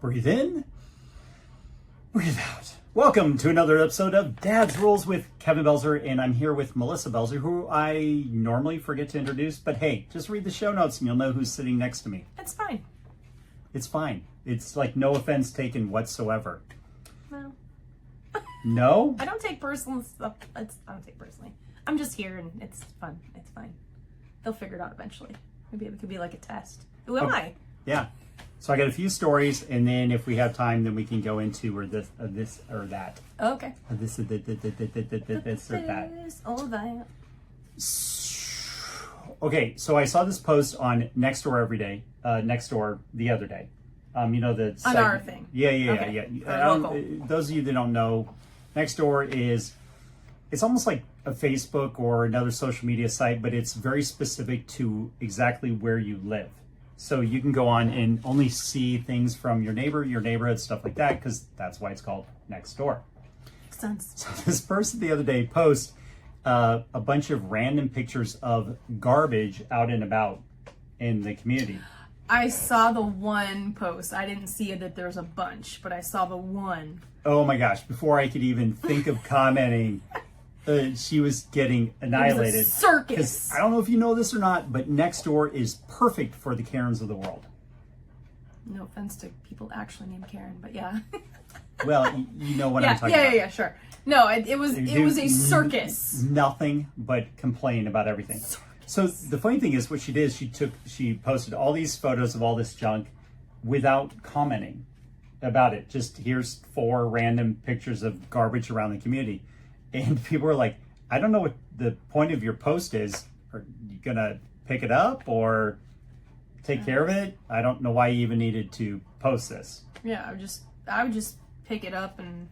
Breathe in, breathe out. Welcome to another episode of Dad's Rules with Kevin Belzer, and I'm here with Melissa Belzer, who I normally forget to introduce, but hey, just read the show notes and you'll know who's sitting next to me. It's fine. It's fine. It's like no offense taken whatsoever. No. No? I don't take personal stuff. I don't take personally. I'm just here and it's fun. It's fine. They'll figure it out eventually. Maybe it could be like a test. Who am I? Yeah. So I got a few stories, and then if we have time, then we can go into this or that. Okay. This or that. All of that. Okay, so I saw this post on Nextdoor every day. Nextdoor the other day. You know the On our thing. Yeah. Those of you that don't know, Nextdoor it's almost like a Facebook or another social media site, but it's very specific to exactly where you live. So you can go on and only see things from your neighbor, your neighborhood, stuff like that, because that's why it's called Nextdoor. Makes sense. So this person the other day posted a bunch of random pictures of garbage out and about in the community. I saw the one post. I didn't see that there's a bunch, but I saw the one. Oh my gosh, before I could even think of commenting, she was getting annihilated. It was a circus. I don't know if you know this or not, but Nextdoor is perfect for the Karens of the world. No offense to people actually named Karen, but yeah. Well, you know what I'm talking about. Yeah, sure. No, it was a circus. Nothing but complain about everything. Circus. So the funny thing is, what she did is she posted all these photos of all this junk without commenting about it. Just here's 4 random pictures of garbage around the community. And people were like, I don't know what the point of your post is. Are you going to pick it up or take care of it? I don't know why you even needed to post this. Yeah, I would just pick it up and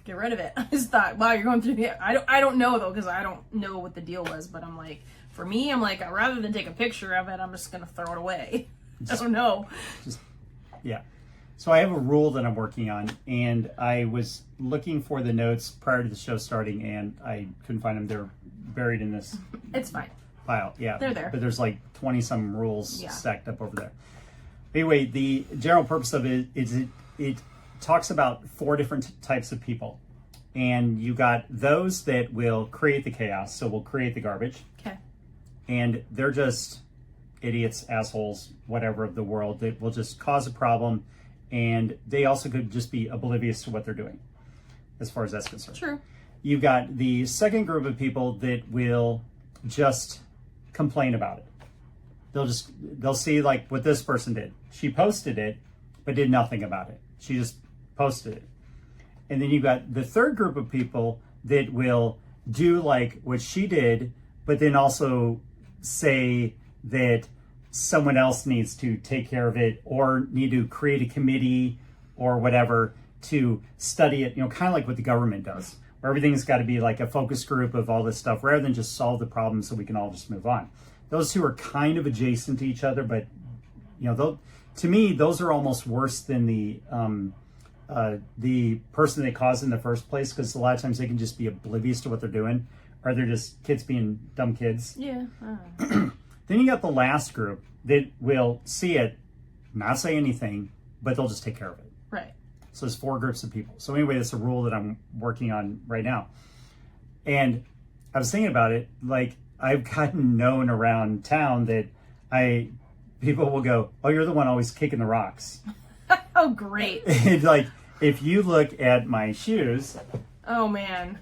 get rid of it. I just thought, wow, you're going through the... I don't know, though, because I don't know what the deal was. But I'm like, for me, I'm like, rather than take a picture of it, I'm just going to throw it away. I don't know. Yeah. So I have a rule that I'm working on, and I was looking for the notes prior to the show starting, and I couldn't find them. They're buried in this It's fine. pile. Yeah, They're there. But there's like 20-some rules stacked up over there. Anyway, the general purpose of it is it talks about 4 different types of people, and you got those that will create the chaos, so will create the garbage. Okay. And they're just idiots, assholes, whatever of the world that will just cause a problem. And they also could just be oblivious to what they're doing, as far as that's concerned. True. You've got the second group of people that will just complain about it. They'll see like what this person did. She posted it, but did nothing about it. She just posted it. And then you've got the third group of people that will do like what she did, but then also say that someone else needs to take care of it or need to create a committee or whatever to study it, kind of like what the government does, where everything's got to be like a focus group of all this stuff rather than just solve the problem so we can all just move on. Those two are kind of adjacent to each other, but to me, those are almost worse than the person they caused in the first place, because a lot of times they can just be oblivious to what they're doing, or they're just kids being dumb kids. Yeah. Then you got the last group that will see it, not say anything, but they'll just take care of it. Right. So there's 4 groups of people. So anyway, that's a rule that I'm working on right now. And I was thinking about it, like I've gotten known around town that people will go, oh, you're the one always kicking the rocks. Oh, great. And like, if you look at my shoes. Oh, man.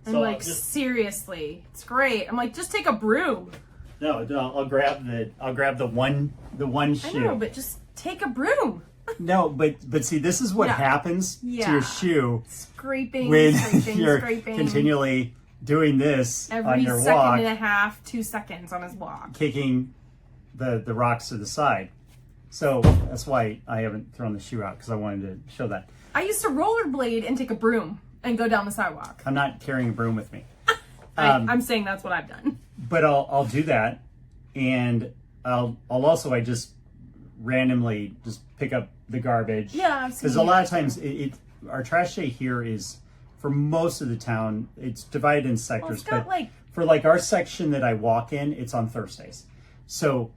I'm So like, seriously, it's great. I'm like, just take a broom. No, I'll grab the one shoe. I know, but just take a broom. No, but see, this is what happens to your shoe Scraping, when scraping, you're scraping. continually doing this Every on your second walk, and a half, 2 seconds on his walk. kicking the rocks to the side. So that's why I haven't thrown the shoe out, because I wanted to show that. I used to rollerblade and take a broom and go down the sidewalk. I'm not carrying a broom with me. I'm saying that's what I've done. But I'll do that, and I just randomly just pick up the garbage. Yeah, I've seen because a lot of times our trash day here is, for most of the town, it's divided in sectors. Well, it's got but for like our section that I walk in, it's on Thursdays. So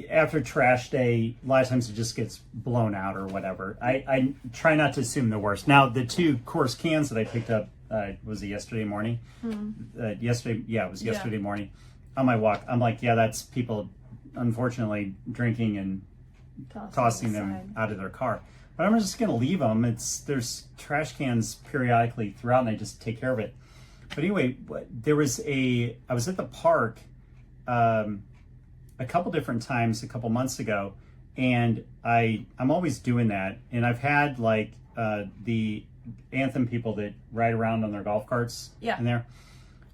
after trash day, a lot of times it just gets blown out or whatever. I try not to assume the worst. Now, the 2 coarse cans that I picked up, was it yesterday morning? It was yesterday morning on my walk. I'm like, yeah, that's people, unfortunately, drinking and tossing them out of their car. But I'm just going to leave them. There's trash cans periodically throughout, and I just take care of it. But anyway, I was at the park a couple different times a couple months ago, and I'm always doing that. And I've had like the Anthem people that ride around on their golf carts in there.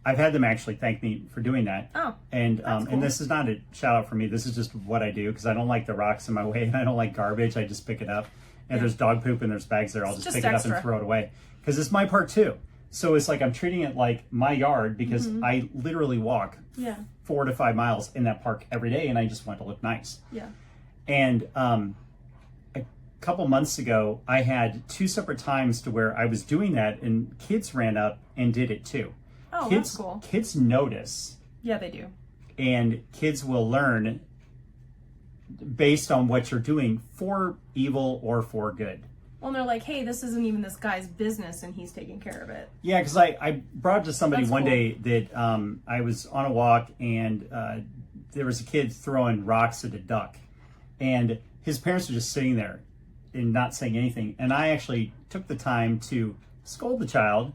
I've had them actually thank me for doing that. Oh, and cool. And this is not a shout out for me. This is just what I do because I don't like the rocks in my way and I don't like garbage. I just pick it up. And if there's dog poop and there's bags there, I'll just pick it up and throw it away because it's my park too. So it's like I'm treating it like my yard because I literally walk 4 to 5 miles in that park every day, and I just want to look nice. Yeah. And a couple months ago, I had 2 separate times to where I was doing that, and kids ran up and did it too. Oh, that's cool. Kids notice. Yeah, they do. And kids will learn based on what you're doing for evil or for good. Well, and they're like, hey, this isn't even this guy's business, and he's taking care of it. Yeah, because I brought to somebody That's one cool. day that I was on a walk, and there was a kid throwing rocks at a duck. And his parents were just sitting there and not saying anything. And I actually took the time to scold the child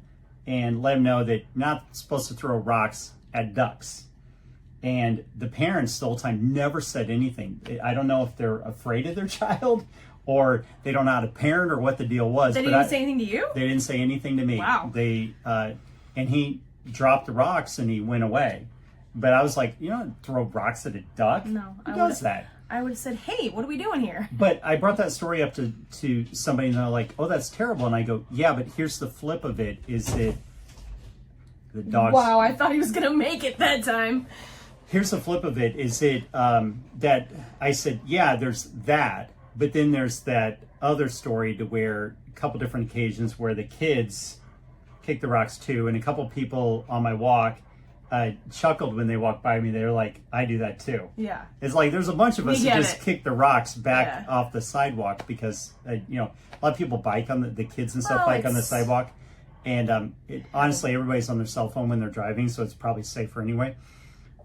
and let him know that you're not supposed to throw rocks at ducks. And the parents the whole time never said anything. I don't know if they're afraid of their child or they don't know how to parent or what the deal was. They didn't say anything to you? They didn't say anything to me. Wow. And he dropped the rocks and he went away. But I was like, you don't throw rocks at a duck. No. Who does that? I would have said, hey, what are we doing here? But I brought that story up to somebody and they're like, oh, that's terrible. And I go, yeah, but here's the flip of it is that the dogs... Wow, I thought he was going to make it that time. Here's the flip of it is it that I said, yeah, there's that. But then there's that other story to where a couple different occasions where the kids kick the rocks too. And a couple people on my walk chuckled when they walked by me. They were like, I do that too. Yeah. It's like there's a bunch of us who just it. kick the rocks back off the sidewalk because, a lot of people bike on the kids and stuff bike on the sidewalk. And honestly, everybody's on their cell phone when they're driving, so it's probably safer anyway.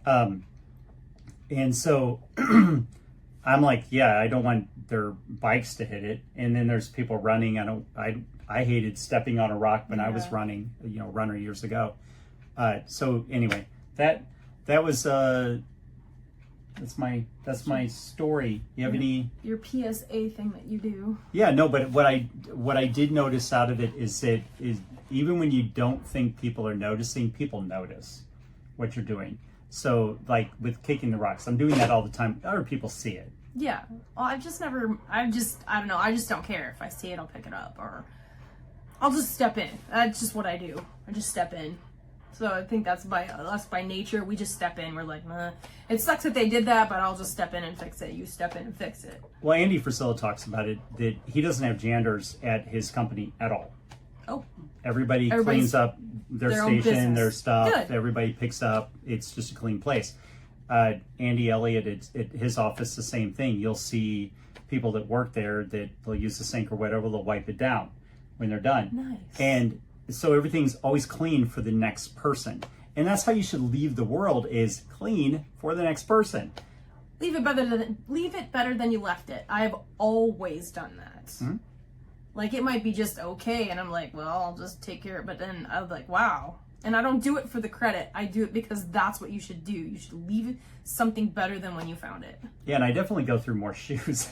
And so I'm like, yeah, I don't want their bikes to hit it. And then there's people running. I hated stepping on a rock when I was running, runner years ago. So anyway, that was that's my story. You have any? Your PSA thing that you do. Yeah, no, but what I did notice out of it is even when you don't think people are noticing, people notice what you're doing. So like with kicking the rocks, I'm doing that all the time. Other people see it. Yeah. Well, I don't know. I just don't care. If I see it, I'll pick it up or I'll just step in. That's just what I do. I just step in. So I think that's by us by nature. We just step in. We're like, nah. It sucks that they did that, but I'll just step in and fix it. You step in and fix it. Well, Andy Frisella talks about it, that he doesn't have janitors at his company at all. Oh. Everybody cleans up their station, their stuff. Good. Everybody picks up. It's just a clean place. Andy Elliott at his office, the same thing. You'll see people that work there that they'll use the sink or whatever, they'll wipe it down when they're done. Nice. And so everything's always clean for the next person. And that's how you should leave the world, is clean for the next person. Leave it better than you left it. I have always done that. Mm-hmm. Like, it might be just okay, and I'm like, well, I'll just take care of it. But then I was like, wow. And I don't do it for the credit. I do it because that's what you should do. You should leave something better than when you found it. Yeah, and I definitely go through more shoes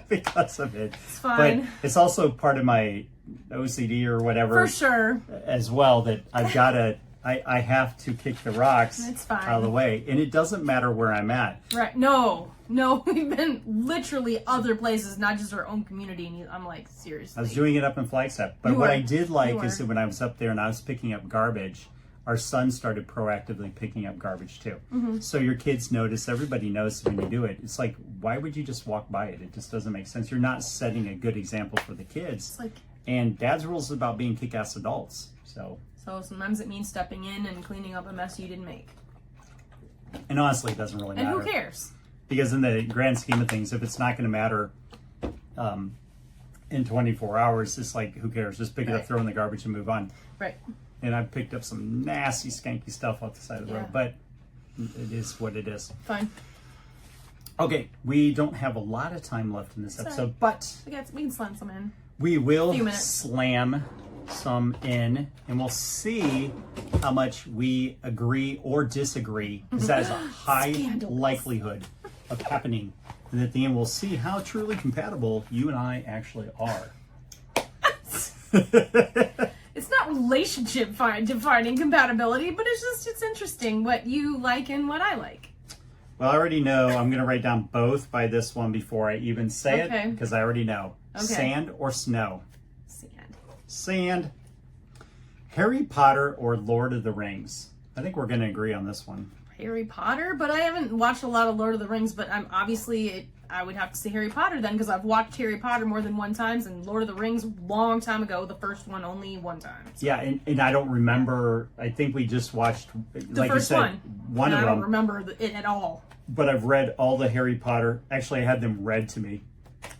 because of it. It's fine. But it's also part of my OCD or whatever. For sure. As well, that I've got to... I have to kick the rocks out of the way. And it doesn't matter where I'm at. Right. No, we've been literally other places, not just our own community. And I'm like, seriously. I was doing it up in Flagstaff. But what I did like is that when I was up there and I was picking up garbage, our son started proactively picking up garbage too. Mm-hmm. So your kids notice, everybody knows when you do it. It's like, why would you just walk by it? It just doesn't make sense. You're not setting a good example for the kids. It's like, and Dad's rules is about being kick-ass adults. So sometimes it means stepping in and cleaning up a mess you didn't make. And honestly, it doesn't really matter. And who cares? because in the grand scheme of things, if it's not going to matter in 24 hours, it's like, who cares? Just pick it up, throw it in the garbage, and move on. Right. And I've picked up some nasty, skanky stuff off the side of the road, but it is what it is. Fine. Okay, we don't have a lot of time left in this episode, but we can slam some in. We will slam some in, and we'll see how much we agree or disagree, because that is a high likelihood of happening. And at the end, we'll see how truly compatible you and I actually are. It's not relationship defining compatibility, but it's interesting what you like and what I like. Well, I already know I'm going to write down both by this one before I even say it, because I already know. Okay. Sand or snow? Sand. Sand. Harry Potter or Lord of the Rings? I think we're going to agree on this one. Harry Potter, but I haven't watched a lot of Lord of the Rings, but I'm obviously I would have to say Harry Potter then, because I've watched Harry Potter more than one time, and Lord of the Rings long time ago, the first one only one time. So. Yeah, and I don't remember, I think we just watched, like you said, one of them. I don't remember it at all. But I've read all the Harry Potter, actually I had them read to me.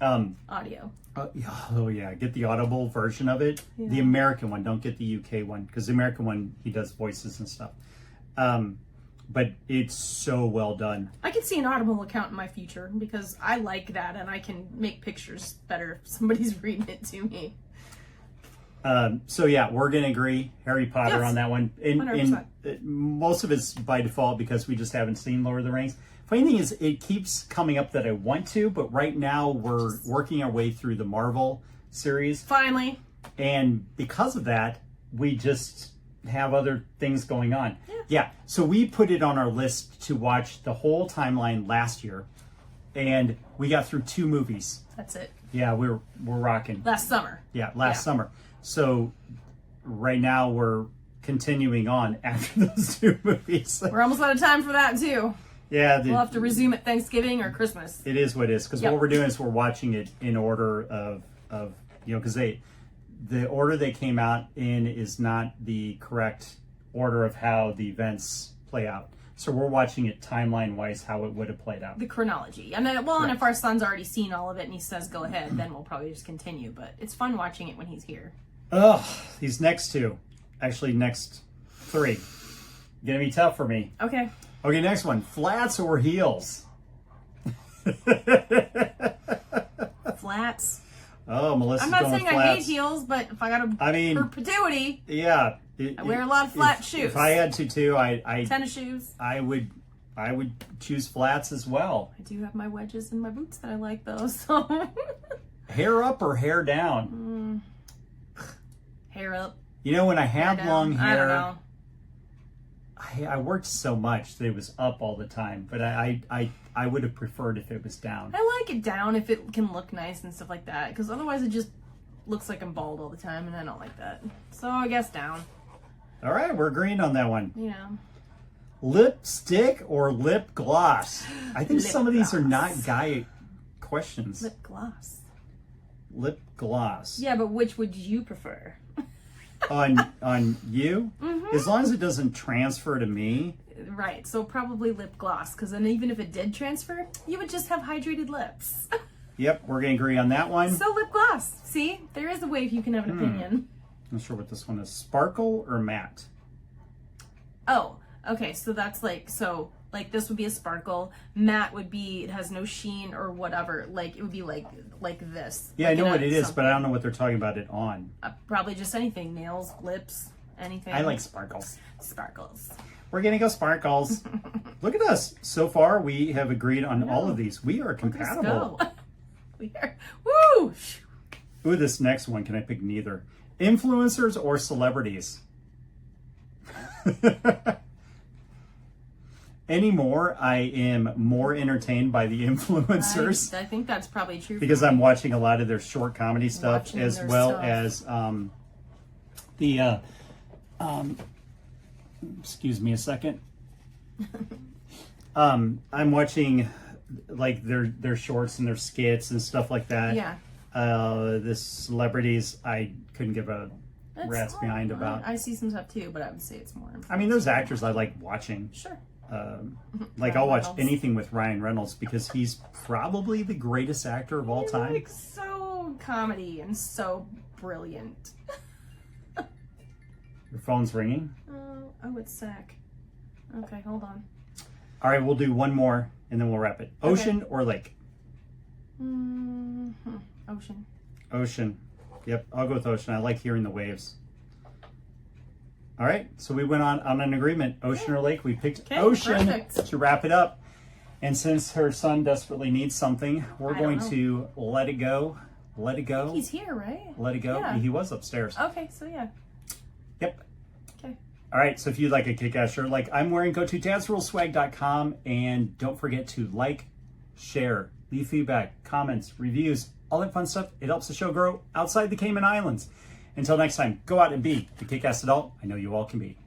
Audio. Oh yeah, get the Audible version of it. Yeah. The American one, don't get the UK one, because the American one, he does voices and stuff. But it's so well done. I can see an Audible account in my future, because I like that, and I can make pictures better if somebody's reading it to me. So yeah, we're going to agree, Harry Potter on that one. And most of it's by default, because we just haven't seen Lord of the Rings. Funny thing is, it keeps coming up that I want to, but right now we're working our way through the Marvel series. Finally. And because of that, we just have other things going on. Yeah. So we put it on our list to watch the whole timeline last year, and we got through 2 movies. That's it. Yeah, we're rocking. Last summer. Yeah, last summer. So right now we're continuing on after those 2 movies. We're almost out of time for that too. Yeah. We'll have to resume at Thanksgiving or Christmas. It is what it is, because what we're doing is we're watching it in order of because the order they came out in is not the correct order of how the events play out. So we're watching it timeline-wise how it would have played out. The chronology. And then, and if our son's already seen all of it and he says go ahead, then we'll probably just continue. But it's fun watching it when he's here. These next 2. Actually, next 3. Gonna be tough for me. Okay. Okay, next one. Flats or heels? Flats. Oh, Melissa's I'm not going saying I hate heels, but if I got perpetuity, I wear a lot of flat shoes. If I had to too, tennis shoes. I would choose flats as well. I do have my wedges and my boots that I like though. So hair up or hair down? Hair up. You know, when I had long hair, I don't know. I worked so much that it was up all the time, but I would have preferred if it was down. I like it down if it can look nice and stuff like that, because otherwise it just looks like I'm bald all the time, and I don't like that. So I guess down. All right, we're agreeing on that one. Yeah. Lipstick or lip gloss? I think some of these are not guy questions. Lip gloss. Lip gloss. Yeah, but which would you prefer? on you? Mm-hmm. As long as it doesn't transfer to me. Right, so probably lip gloss, because then even if it did transfer, you would just have hydrated lips. Yep, we're going to agree on that one. So lip gloss. See, there is a way if you can have an opinion. I'm not sure what this one is. Sparkle or matte? Oh, okay, so that's like this would be a sparkle. Matte would be, it has no sheen or whatever. Like, it would be like this. Yeah, like I know what it is, but I don't know what they're talking about it on. Probably just anything. Nails, lips, anything. I like sparkles. Sparkles. We're going to go sparkles. Look at us. So far, we have agreed on all of these. We are compatible. We are. Woo! Ooh, this next one. Can I pick neither? Influencers or celebrities? Anymore, I am more entertained by the influencers. I think that's probably true. Because I'm watching a lot of their short comedy stuff, as well as excuse me a second. I'm watching like their shorts and their skits and stuff like that. Yeah. The celebrities, I couldn't give a rat's behind about. I see some stuff too, but I would say it's more. I mean, those actors I like watching. Sure. Like Ryan I'll watch Reynolds. anything with Ryan Reynolds because he's probably the greatest actor of all He's, time. like so comedy and so brilliant. Your phone's ringing. Oh, it's Zach. Okay, hold on. All right, we'll do one more and then we'll wrap it. Ocean or lake? Ocean. Ocean. Yep, I'll go with ocean. I like hearing the waves. All right, so we went on an agreement. Ocean or lake? We picked Okay, ocean perfect. to wrap it up. And since her son desperately needs something, we're I going don't to let it go. Let it go. He's here, right? Let it go. Yeah. He was upstairs. Okay, so yeah. Yep. Okay. All right, so if you'd like a kick-ass shirt like I'm wearing, go to dadsruleswag.com and don't forget to like, share, leave feedback, comments, reviews, all that fun stuff. It helps the show grow outside the Cayman Islands. Until next time, go out and be the kick-ass adult I know you all can be.